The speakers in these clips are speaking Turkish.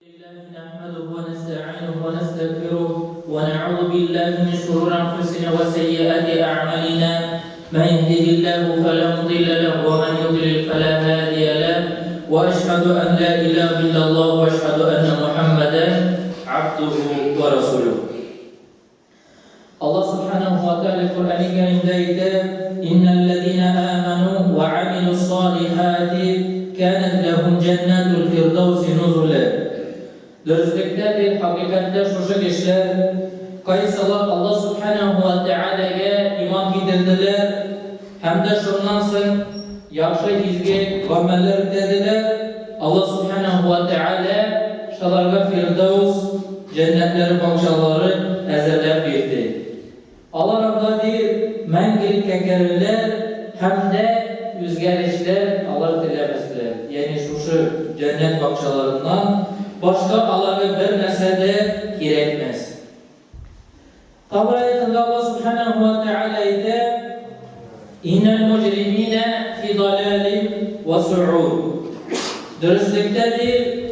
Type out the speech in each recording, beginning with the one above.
نحمده ونستعينه ونستغفره ونعوذ بالله من شرور انفسنا وسيئات اعمالنا من يهده الله فلا مضل له ومن يضلل فلا هادي له واشهد ان لا اله الا الله واشهد ان محمدا عبده ورسوله. Allah subhanahu wa ta'ala Kur'an-ı Kerim'de innellezine amenu ve amilussalihati kânet lehum cennetul firdevsi nuzule. Dürüstlüktedir, hakikatte şuşu kişiler kaysalar Allah subhanahu wa ta'ala'ya iman getirdiler hem de şunlansın yaxşı izgi ameller dediler. Allah subhanahu wa ta'ala şalarga firdevs cennetleri bakşaları ezerler verdi. Allah Rab'da deyir, mengilik kekerler hem de üzgerişler Allah dilemezler. Yani şuşu cennet bakşalarından başka Allah'a bir nesede gerekmez. Tabi ayetinde Allah subhanahu wa ta'ala ise İnnel mucrimine fi dalalim ve su'ud. Dürüstlüktedir,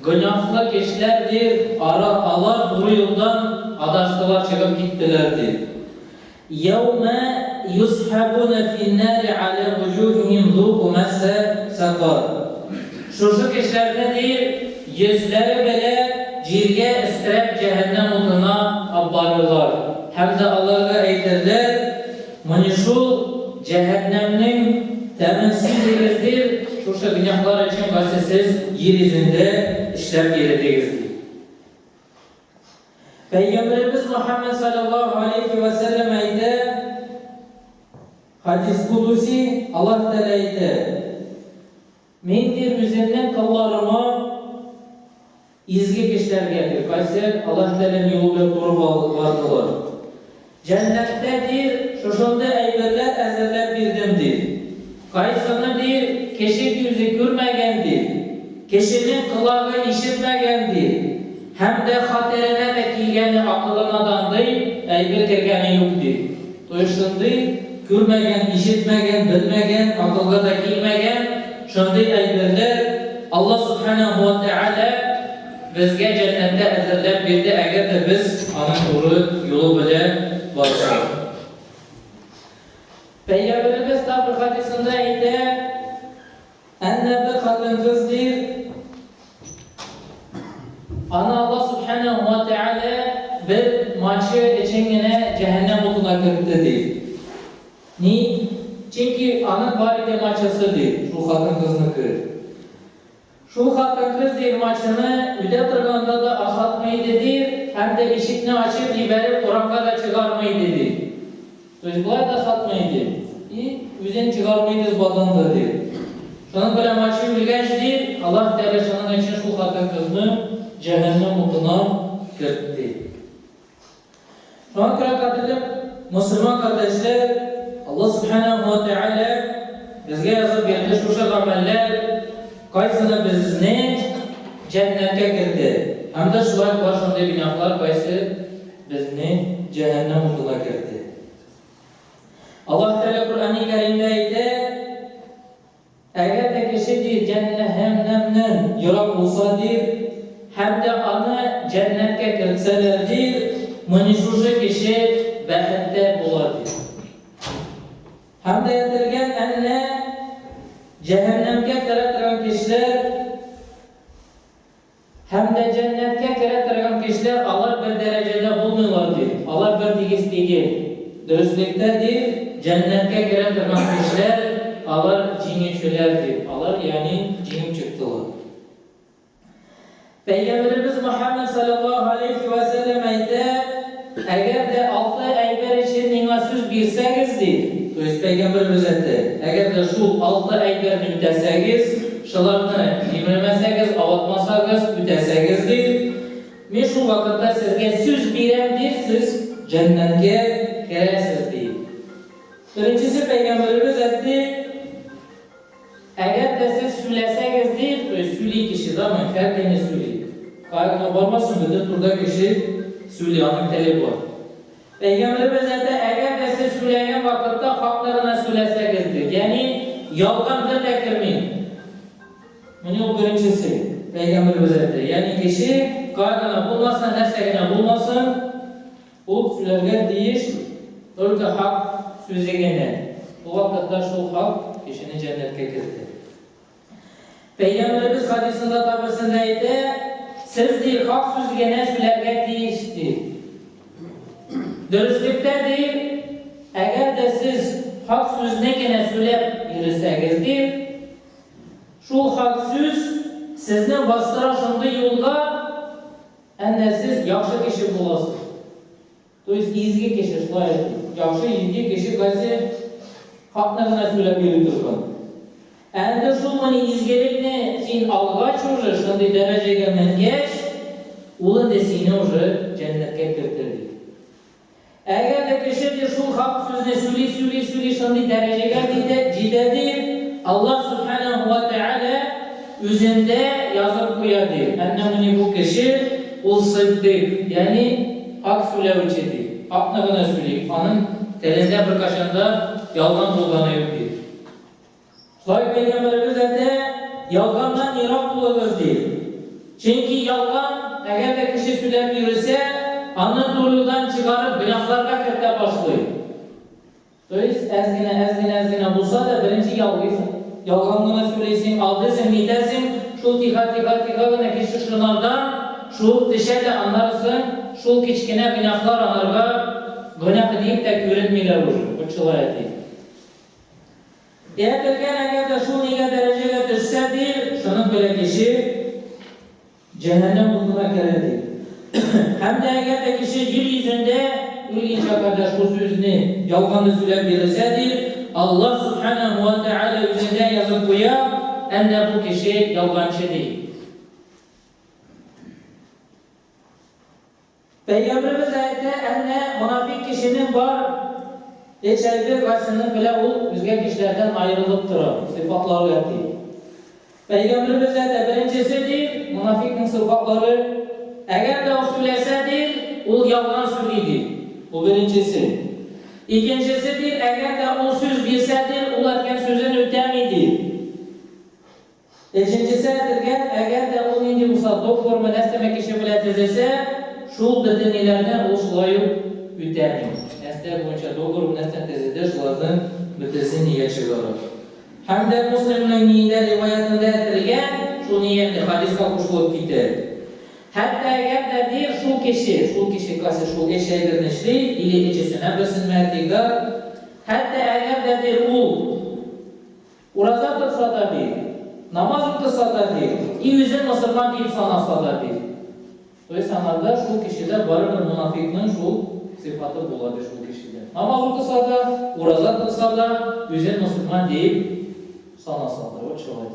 günahlı kişilerdir, Allah doğru yoldan adaştılar çıkıp gittilerdir. يَوْمَ يُسْحَبُونَ فِي النَّارِ عَلَى وُجُوهِهِمْ ذُوقُ مَسَّ سَقَرٍ. Şu kişilerdedir, yüzleri bile cirge istirep cehennem oduna abbarırlar. Hem de Allah'a eytirler, şu cehennemnin teminsiz şu günahlar için gazetesiz yeryüzünde işlem yeridir. Peygamberimiz Muhammed sallallahu aleyhi ve sellem ayette hadis kudusi Allah Teala ayette mendir müzemmen kullarıma izgi kişiler gelir. Kayser Allah Teala'nın yolunda doğru vardılar. Cennettedir, şuşunda eyberler ezerler birdimdir. Kaysanadır, kişi yüzü görmegendir. Kişinin kulağı işitmegendir. Hem de haterine de kilgeni akılanadan değil, eyber kergeni yoktur. Doyuştundu, görmegen, işitmegen, bilmegen, akılga da kilmegen, şunda eyberler Allah subhanahu wa ta'ala bizge cennette ezerler birdi eğer de biz onun doğru yolu bile varsak. Peygamberimiz tabi hadisinde ise enne bir kadın kızdır. Ana Allah subhanahu wa ta'ala bir maçı için yine cehennem oduna kırıklıdır. Ni? Çünkü anın baride maçısıdır. Şu kadın kızını kırır. Şu kadın kız değil maçını üde tırganda da asatmayıdır. Hem de işitini açıp liberip Kur'an'a da çıkarmayıdır. Çocuklar da satmayıdır. Yüzden çıkarmayıdır badandır. Şunun böyle maçı ülgençtir. Allah Teala şunun için şu kadın kızını cehennem oduna kırdı. Şu an kırakatlı Müslüman kardeşler Allah subhanahu wa ta'ala bizge yazıp geldi şu ameller kaysına bizni cennete girdi. Hem de şular başında günahlar kaysı bizni cehennem oduna girdi. Allah Teala Kur'an-ı Kerim'de eğer de kişi cehennemden yırak olsadır hem de anı cennete girselerdir mınışuşu kişi behette bulardır. Hem de yedirgen enne cehennemke kırıtıran kişiler hem de cennetke kırıtıran kişiler Allah bir derecede bulmuyorlardır. Allah bir digistiği dürüstlüktedir. Cennetke kırıtıran kişiler Allah cingetçilerdir. Allah yani cinim çıktılar. Peygamberimiz Muhammed sallallahu aleyhi ve sellem ayette eğer de 6 aylar için nimasız bilsegizdir. Peygamberimiz etti. Eğer de şu 6 aylar mütesegiz, şularını yemirmesegiz, avatmasagiz mütesegizdir. Ve şu vakitte sizge söz biremdir, siz cennetke giresizdir. Birincisi Peygamberimiz etti. Eğer de siz söylesegizdir, söyley kişi zaman herkene söyley. Kayıkına varmasın dedi, turda kişi söyleyanın talebi var. Peygamberimiz etti, eğer de siz söyleyen vakitte haklarına söylesegizdir. Yani yalgan bir de kirmeyin. Bu birincisi. Peygamberimiz aytdi. Yani kişi qaygana bulmasın, nersegene bulmasın, ul sülerge deyiş, ölke hak sözegene. Bu vakitte şu hak kişini cennetke kirdi. Peygamberimiz hadisinde tabirinde aytdi, siz değil hak sözegene sülerge deyişti. Dürüstlükte değil, eğer de siz hak sözüne gene söylep yürüseniz, şu hak söz sizni bastıraşındı yolda ende siz yaxşı kişi bulasınız. Dolayısıyla izgi kişi, yaxşı izgi kişi qaysi haklarına söylep yürütürken. Ende şu mani izgilikni sen algaç уже, şunday derecege mengeç, ulun de seni уже cennetke kirtirdi. Eğer de kişi de şu hak sözüne söyley şunday derecege cidedi, Allah Subhanahu ve Teala üzerinde yazıp koyadı. Annemini bu kişi ul sıddık, yani hak söylevçidir. Haklarına söyleyip, onun telinde bir kaşında yalan kullanıyordu. Şayet Peygamberimiz de yalandan irak bulunuz değil. Çünkü yalan eğer de kişi söyleyip yürüse, onun doğrudan çıkarıp günahlarına kırta başlıyor. Dolayısıyla ezgine bulsa da birinci yalganlığına söylesin, aldıysan, midesin, şu tika kişi şunlardan, şu dışarıda anlarsın, şu kiçkine günahlar anlarga, günah deyip de görünmeyle vurur, bu çılayet değil. Eğer de şu niye dereceye düşse değil, şunun böyle kişi cehennem bulduğuna kere değil. Hem de eğer de kişi yeryüzünde ilginç arkadaş bu sözünü yalganı söyleyip verirsedir, Allah Subhanahu ve Teala üzerinden yazıp koyar, hem de bu kişi yalgancı değil. Peygamberimiz ayette enne münafik kişinin var, hiç elbir karşısının bile o üzgün kişilerden ayrılıp durar, sıfatları yaptı. Peygamberimiz ayette birincisi değil, münafikin sıfatları, eğer de o söylese değil, o yalan söyledi. Bu birincisi. İkincisi değil, eğer de o söz bilsedir, ularken sözün ötemiydi. Üçüncüsü edirken, eğer de o indi Musa doktor mu nestemek işi bile tezese, şu bedenilerden o sulayıp ötemiyor. Neste boyunca doktor mu nesten tezede, şulardan bütesi niye çıkarır. Hem de Müslüm'ün niyinde rivayetinde edirken, şu niyette hadis kalkışılıp gitti. Hatta eğer de bir şu kişi kası şu eşeğe girmişti, ili içisine besinmektiğinde, hatta eğer de bir uraza tutsa da bir, namaz tutsa da bir, yüzün Müslüman deyip sanasa da bir. O insanlarda şu kişide barınır münafıklığın şu sıfatı buladır şu kişide. Namaz tutsa da, uraza tutsa da, yüzün Müslüman deyip sanasa da, o çıvaydı.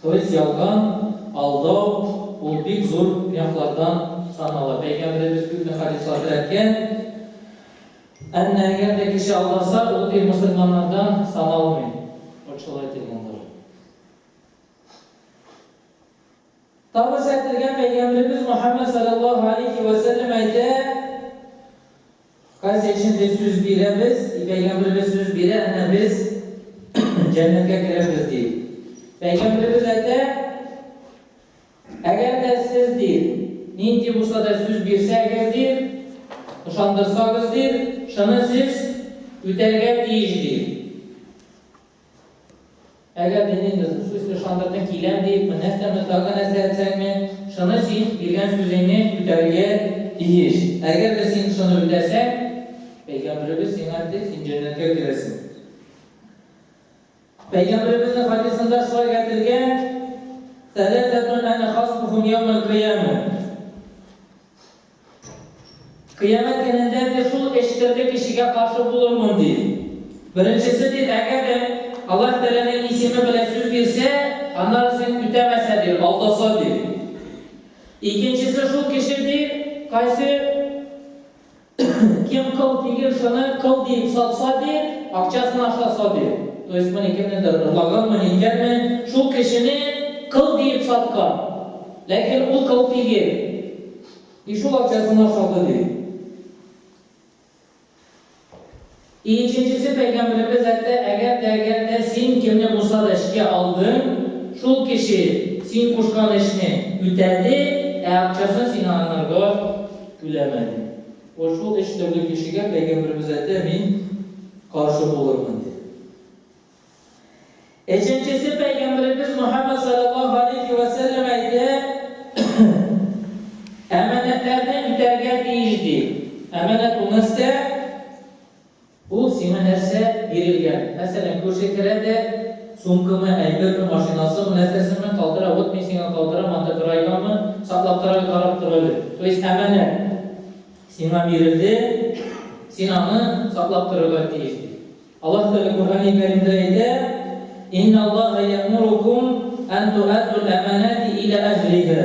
Dolayısıyla yalgan, aldao, bu büyük zor günahlardan sanılır. Peygamberimiz büyük bir hadis ederken enne eğer de kişi aldasa o bir Müslümanlardan sanılmıyor. O çoğaltır onları. Tavsiye ettirgen Peygamberimiz Muhammed sallallahu aleyhi ve sellem ayette kaç içinde söz birimiz, Peygamberimiz söz biri enne biz cennete gireriz değil. Peygamberimiz ayette eğer de siz değil, ninti bu sada söz bilseniz, uşandırsanız, şunu siz öterge deyişdir. Eğer deniniz, bu söz uşandırdın kilem deyip, nestemle tağı nesletsen mi, şunu siz bilgen sözünü öterge deyiş. Eğer de sen şunu ötersen, Peygamberimiz sen cennete girersin. Peygamberimizin hadisinde şöyle getirgen, ثلاثة أنا خصمهم يوم القيامة. Kıyamet gününde de şu eşittirdiği kişiye karşı bulunmam diye. Birincisi değil, eğer de Allah Teala'nın ismi bile söz bilse, onlar seni ütemese diyor, aldasa diyor. İkincisi şu kişi değil, kaysı kim kıl değil, şunu kıl deyip satsa diyor, akçasını aşağısa diyor. Dolayısıyla kimden de ırlagan mı, inken mi, şu kişinin kıl deyip satka. Lakin o kıl değil. İşu akçasını aşağıda değil. İkincisi Peygamberimiz eğer de sen kimle Musa eşkiye aldın, şu kişi sen koşkan işini ütedi, akçasını sen anlarga gülemedi. O şol iş türlü kişiye Peygamberimiz aytdı, men karşı bolurman dedi. Üçüncüsü Peygamberimiz Muhammed sallallahu aleyhi ve sellem aytdı, emanetlerden üterge değildi. Emanet olmazsa, bu sana nerse verilgen. Mesela köşeklerde sumkımı, aybetmi, maşinası, nefesimi kaldıra, ot mesine kaldıra, mantık raygamı, saklaptıra, karab durabilir. Dolayısıyla emanet sana verildi, sinanı saklaptırırlar değildi. Allah Teala Kur'an-ı Kerim'de ayette, İnna Allah ya'murukum en tu'addul emanati ila ehliha.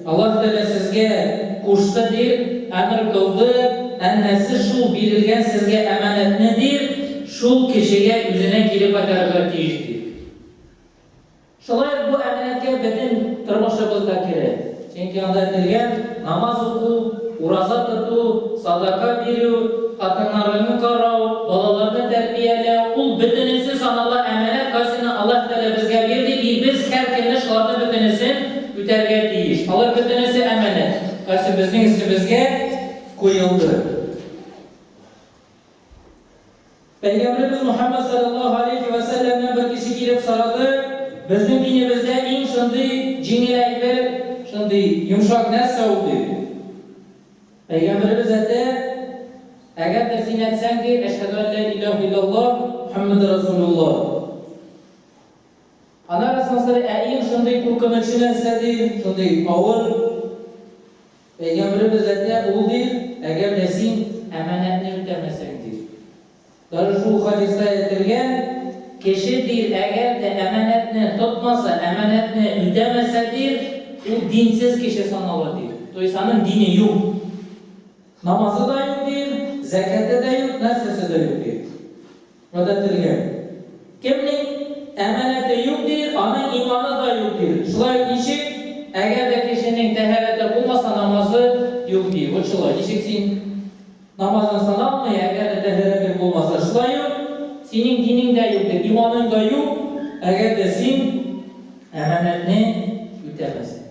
Allah Teala sizge kuştadır, emir kıldı, ennesi şul bilirgen sizge emanet nedir? Şul kişiye yüzüne girip atarlar değildir. Şolay bu emanetke bedin tırmışımızda kere. Çünkü anda edilgen namaz oku, urazat tutu, sadaka veriyor, kadınlarını karav, balalarını terbiyele, ul bütünüsü sanallah emanet kasını Allah Teala bizge verdi, biz herkese şularda bütünüsü üterge deyiş. Allah bütünüsü emanet kası bizden üstümüzge koyuldu. Peygamberimiz Muhammed sallallahu aleyhi ve sellem'den bir kişi girip soradı, bizim dinimizde en şimdi ciniler şimdi yumuşak nerse oldu. Peygamberimiz aytdı, eğer de sen etsen ki eşhedü en la ilahe illallah Muhammed Resulullah. Ana Resulullah en şimdi korkunçlu nesedi, şimdi ağır. Peygamberimiz aytdı, ol değil, eğer de sen emanetini ödemesendir. Daha şu hadiste aytilgen, kişi değil, eğer de emanetini tutmasa, emanetini ödemesedir, o dinsiz kişi sanılır. Dolayısıyla dini yok. Namazı da yok değil, zekatı da yok, nesnesi de yok değil. Ödetilgen. Kimlik emaneti yok değil, onun imanı da yok değil. Şulay işik, eğer de kişinin teherete bulmasa namazı yok değil. O şulay işiksin, namazın sana almıyor, eğer de teherete bulmasa şulay yok, senin dinin de yok değil, imanın da yok, eğer de sen emanetini ütemezsin.